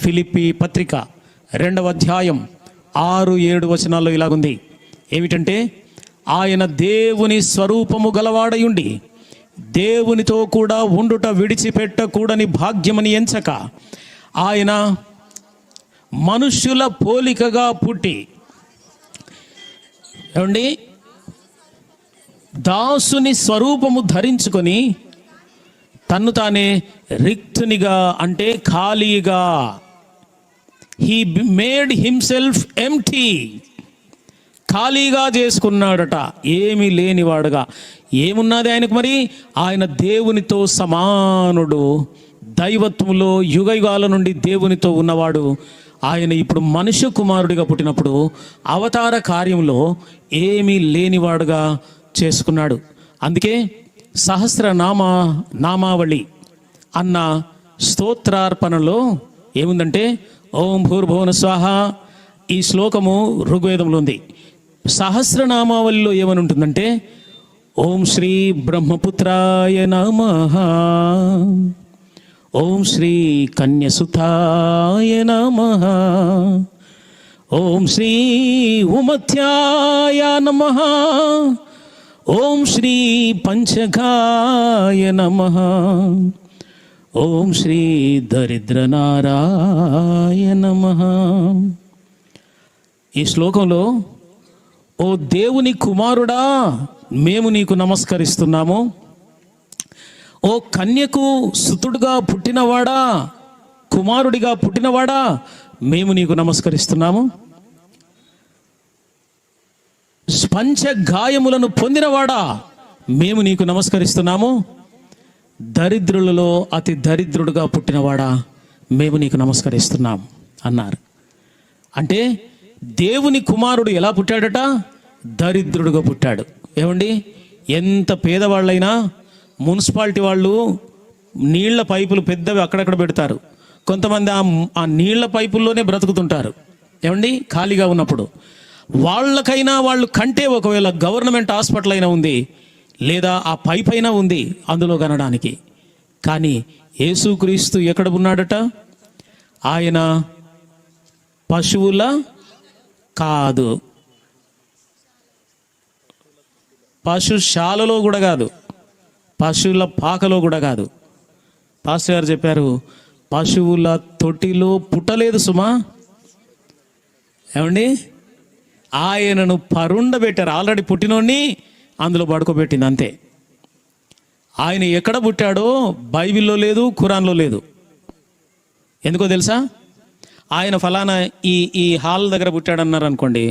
ఫిలిప్పీ పత్రిక 2వ అధ్యాయం 6-7 వచనాల్లో ఇలాగుంది. ఏమిటంటే, ఆయన దేవుని స్వరూపము గలవాడయుండి దేవునితో కూడా ఉండుట విడిచిపెట్టకూడని భాగ్యమని ఎంచక ఆయన మనుష్యుల పోలికగా పుట్టి, ఏమండి, దాసుని స్వరూపము ధరించుకొని తన్ను తానే రిక్తునిగా, అంటే ఖాళీగా, హీ మేడ్ హిమ్సెల్ఫ్ ఎంప్టీ, ఖాళీగా చేసుకున్నాడట, ఏమీ లేనివాడుగా. ఏమున్నది ఆయనకు మరి? ఆయన దేవునితో సమానుడు, దైవత్వంలో యుగయుగాల నుండి దేవునితో ఉన్నవాడు. ఆయన ఇప్పుడు మనుష్య కుమారుడిగా పుట్టినప్పుడు అవతార కార్యంలో ఏమీ లేనివాడుగా చేసుకున్నాడు. అందుకే నామావళి అన్న స్తోత్రార్పణలో ఏముందంటే, ఓం భూర్భువన స్వాహ, ఈ శ్లోకము ఋగ్వేదంలో ఉంది. సహస్రనామావళిలో ఏమని ఉంటుందంటే, ఓం శ్రీ బ్రహ్మపుత్రాయ నమః, ఓం శ్రీ కన్యసుతాయ నమః, ఓం శ్రీ ఉమత్యాయ నమః, ఓం శ్రీ పంచగాయ నమః, ఓం శ్రీ దరిద్రనారాయ నమః. ఈ శ్లోకంలో, ఓ దేవుని కుమారుడా మేము నీకు నమస్కరిస్తున్నాము, ఓ కన్యకు సుతుడుగా పుట్టినవాడా, కుమారుడిగా పుట్టినవాడా మేము నీకు నమస్కరిస్తున్నాము, పంచగాయములను పొందినవాడా మేము నీకు నమస్కరిస్తున్నాము, దరిద్రులలో అతి దరిద్రుడుగా పుట్టినవాడా మేము నీకు నమస్కరిస్తున్నాం అన్నారు. అంటే దేవుని కుమారుడు ఎలా పుట్టాడట? దరిద్రుడుగా పుట్టాడు. ఏమండి, ఎంత పేదవాళ్ళైనా మున్సిపాలిటీ వాళ్ళు నీళ్ల పైపులు పెద్దవి అక్కడక్కడ పెడతారు. కొంతమంది ఆ నీళ్ల పైపుల్లోనే బ్రతుకుతుంటారు. ఏమండి, ఖాళీగా ఉన్నప్పుడు వాళ్ళకైనా, వాళ్ళు కంటే ఒకవేళ గవర్నమెంట్ హాస్పిటల్ అయినా ఉంది, లేదా ఆ పైప్ అయినా ఉంది అందులో కనడానికి. కానీ యేసుక్రీస్తు ఎక్కడ ఉన్నాడట? ఆయన పశువుల కాదు, పశుశాలలో కూడా కాదు, పశువుల పాకలో కూడా కాదు. పాస్టర్ గారు చెప్పారు, పశువుల తొట్టిలో పుట్టలేదు సుమా. ఏమండి, ఆయనను పరుండబెట్టారు. ఆల్రెడీ పుట్టినోడిని అందులో పడుకోబెట్టింది, అంతే. ఆయన ఎక్కడ పుట్టాడో బైబిల్లో లేదు, ఖురాన్లో లేదు. ఎందుకో తెలుసా? ఆయన ఫలానా ఈ హాల్ దగ్గర పుట్టాడన్నారు అనుకోండి,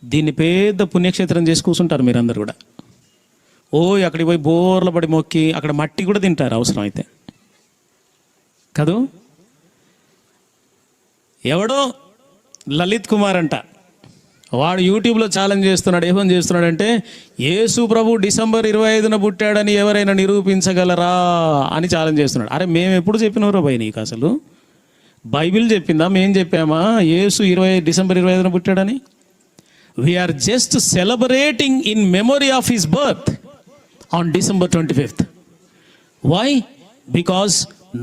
దీన్ని పెద్ద పుణ్యక్షేత్రం చేసి కూర్చుంటారు మీరందరూ కూడా. అక్కడికి పోయి బోర్ల పడి మొక్కి అక్కడ మట్టి కూడా తింటారు అవసరం అయితే కదూ. ఎవడో లలిత్ కుమార్ అంట, వాడు యూట్యూబ్లో ఛాలెంజ్ చేస్తున్నాడు. ఏమని చేస్తున్నాడంటే, యేసు ప్రభు డిసెంబర్ 25న పుట్టాడని ఎవరైనా నిరూపించగలరా అని ఛాలెంజ్ చేస్తున్నాడు. అరే మేము ఎప్పుడు చెప్పినవరో భయ్ నీకు? అసలు బైబిల్ చెప్పిందా? మేం చెప్పామా యేసు డిసెంబర్ 25న పుట్టాడని? We are just celebrating in memory of his birth on December 25th. వై? Because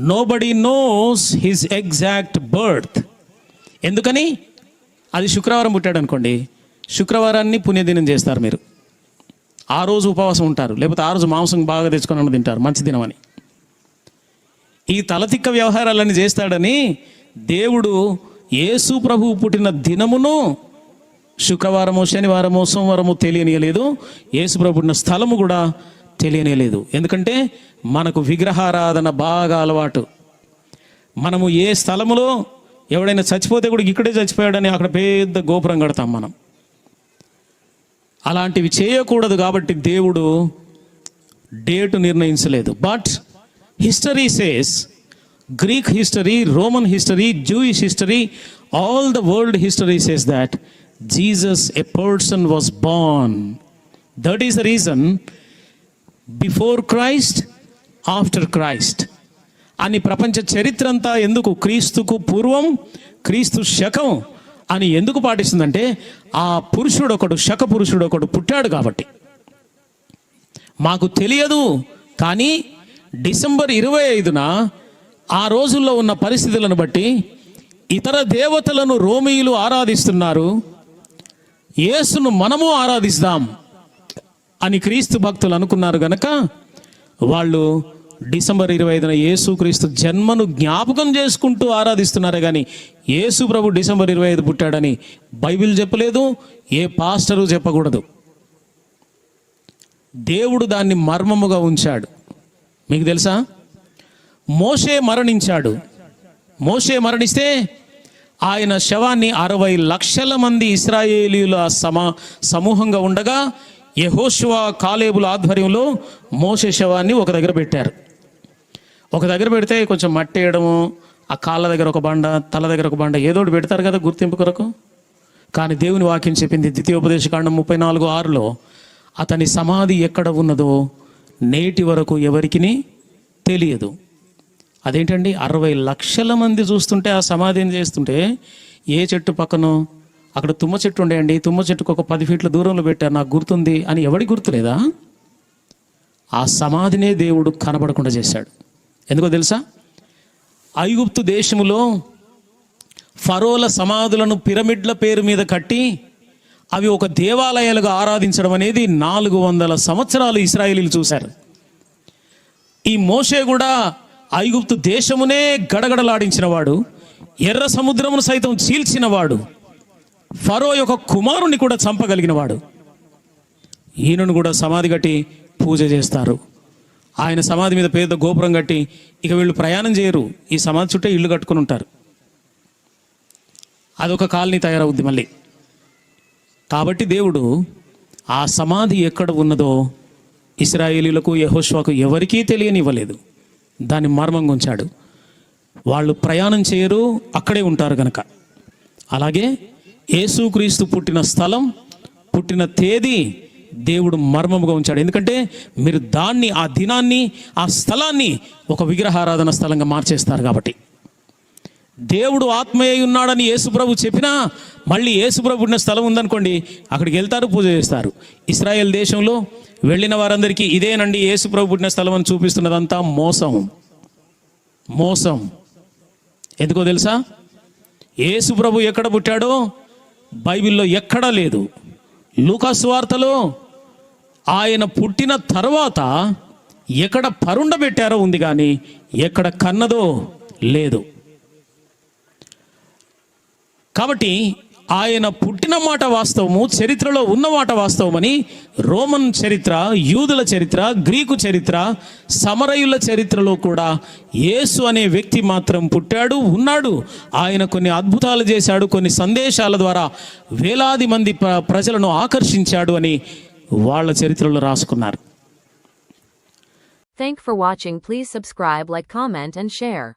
nobody knows his exact birth. ఎందుకని? అది శుక్రవారం పుట్టాడు అనుకోండి, శుక్రవారాన్ని పుణ్యదినం చేస్తారు మీరు, ఆ రోజు ఉపవాసం ఉంటారు, లేకపోతే ఆ రోజు మాంసం బాగా తెచ్చుకొని తింటారు, మంచి దినం అని. ఈ తలతిక్క వ్యవహారాలన్నీ చేస్తాడని దేవుడు యేసు ప్రభువు పుట్టిన దినమును శుక్రవారము, శనివారము, సోమవారము తెలియనియలేదు. యేసు ప్రభు పుట్టిన స్థలము కూడా తెలియనియలేదు. ఎందుకంటే మనకు విగ్రహారాధన బాగా అలవాటు. మనము ఏ స్థలములో ఎవడైనా చచ్చిపోతే కూడా ఇక్కడే చచ్చిపోయాడని అక్కడ పెద్ద గోపురం కడతాం మనం. అలాంటివి చేయకూడదు కాబట్టి దేవుడు డేటు నిర్ణయించలేదు. But history says, Greek history, Roman history, Jewish history, all the world history says that Jesus, a person, was born. That is the reason, before Christ, after Christ అని ప్రపంచ చరిత్ర అంతా ఎందుకు క్రీస్తుకు పూర్వం, క్రీస్తు శకం అని ఎందుకు పాటిస్తుందంటే, ఆ పురుషుడు ఒకడు, శక పురుషుడు ఒకడు పుట్టాడు కాబట్టి. మాకు తెలియదు, కానీ డిసెంబర్ 25న ఆ రోజుల్లో ఉన్న పరిస్థితులను బట్టి ఇతర దేవతలను రోమీయులు ఆరాధిస్తున్నారు, యేసును మనము ఆరాధిస్తాం అని క్రీస్తు భక్తులు అనుకున్నారు గనక వాళ్ళు డిసెంబర్ 25న యేసుక్రీస్తు జన్మను జ్ఞాపకం చేసుకుంటూ ఆరాధిస్తున్నారే కానీ యేసు ప్రభు డిసెంబర్ 25 పుట్టాడని బైబిల్ చెప్పలేదు, ఏ పాస్టరు చెప్పకూడదు. దేవుడు దాన్ని మర్మముగా ఉంచాడు. మీకు తెలుసా, మోషే మరణించాడు. మోషే మరణిస్తే ఆయన శవాన్ని 60 లక్షల మంది ఇశ్రాయేలీయుల సమూహంగా ఉండగా యెహోషువ కాలేబుల ఆధ్వర్యంలో మోషే శవాన్ని ఒక దగ్గర పెట్టారు. ఒక దగ్గర పెడితే కొంచెం మట్టి వేయడము, ఆ కాళ్ళ దగ్గర ఒక బండ, తల దగ్గర ఒక బండ, ఏదో ఒకటి పెడతారు కదా గుర్తింపు కొరకు. కానీ దేవుని వాక్యం చెప్పింది ద్వితీయోపదేశకాండం 34:6లో అతని సమాధి ఎక్కడ ఉన్నదో నేటి వరకు ఎవరికిని తెలియదు. అదేంటండి, 60 లక్షల మంది చూస్తుంటే ఆ సమాధిని చేస్తుంటే ఏ చెట్టు పక్కనో, అక్కడ తుమ్మ చెట్టు ఉండేయండి, తుమ్మ చెట్టుకు ఒక 10 ఫీట్ల దూరంలో పెట్టారు, నాకు గుర్తుంది అని ఎవరికి గుర్తులేదా? ఆ సమాధినే దేవుడు కనబడకుండా చేశాడు. ఎందుకో తెలుసా, ఐగుప్తు దేశములో ఫరోల సమాధులను పిరమిడ్ల పేరు మీద కట్టి అవి ఒక దేవాలయాలుగా ఆరాధించడం అనేది 400 సంవత్సరాలు ఇశ్రాయేలీలు చూశారు. ఈ మోషే కూడా ఐగుప్తు దేశమునే గడగడలాడించినవాడు, ఎర్ర సముద్రమును సైతం చీల్చినవాడు, ఫరో యొక్క కుమారుని కూడా చంపగలిగినవాడు. ఈయనను కూడా సమాధి కట్టి పూజ చేస్తారు. ఆయన సమాధి మీద పెద్ద గోపురం కట్టి ఇక వీళ్ళు ప్రయాణం చేయరు, ఈ సమాధి చుట్టే ఇల్లు కట్టుకుని ఉంటారు. అదొక కాలనీ తయారవుద్ది మళ్ళీ. కాబట్టి దేవుడు ఆ సమాధి ఎక్కడ ఉన్నదో ఇశ్రాయేలీయులకు యెహోషువకు ఎవరికీ తెలియనివ్వలేదు, దాన్ని మర్మంగా ఉంచాడు. వాళ్ళు ప్రయాణం చేయరు, అక్కడే ఉంటారు గనక. అలాగే యేసుక్రీస్తు పుట్టిన స్థలం, పుట్టిన తేదీ దేవుడు మర్మముగా ఉంచాడు. ఎందుకంటే మీరు దాన్ని, ఆ దినాన్ని, ఆ స్థలాన్ని ఒక విగ్రహారాధన స్థలంగా మార్చేస్తారు. కాబట్టి దేవుడు ఆత్మయ్య ఉన్నాడని యేసుప్రభు చెప్పినా మళ్ళీ యేసుప్రభు పుట్టిన స్థలం ఉందనుకోండి, అక్కడికి వెళ్తారు, పూజ చేస్తారు. ఇశ్రాయేల్ దేశంలో వెళ్ళిన వారందరికీ ఇదేనండి యేసుప్రభు పుట్టిన స్థలం అని చూపిస్తున్నదంతా మోసం. మోసం. ఎందుకో తెలుసా, యేసుప్రభు ఎక్కడ పుట్టాడో బైబిల్లో ఎక్కడా లేదు. లూకా సువార్తలో ఆయన పుట్టిన తర్వాత ఎక్కడ పరుండబెట్టారో ఉంది కానీ ఎక్కడ కన్నదో లేదు. కాబట్టి ఆయన పుట్టిన మాట వాస్తవము, చరిత్రలో ఉన్న మాట వాస్తవమని రోమన్ చరిత్ర, యూదుల చరిత్ర, గ్రీకు చరిత్ర, సమరయుల చరిత్రలో కూడా యేసు అనే వ్యక్తి మాత్రం పుట్టాడు, ఉన్నాడు. ఆయన కొన్ని అద్భుతాలు చేశాడు, కొన్ని సందేశాల ద్వారా వేలాది మంది ప్రజలను ఆకర్షించాడు అని వాళ్ళ చరిత్రలో రాసుకున్నారు. Thanks for watching. Please subscribe, like, comment and share.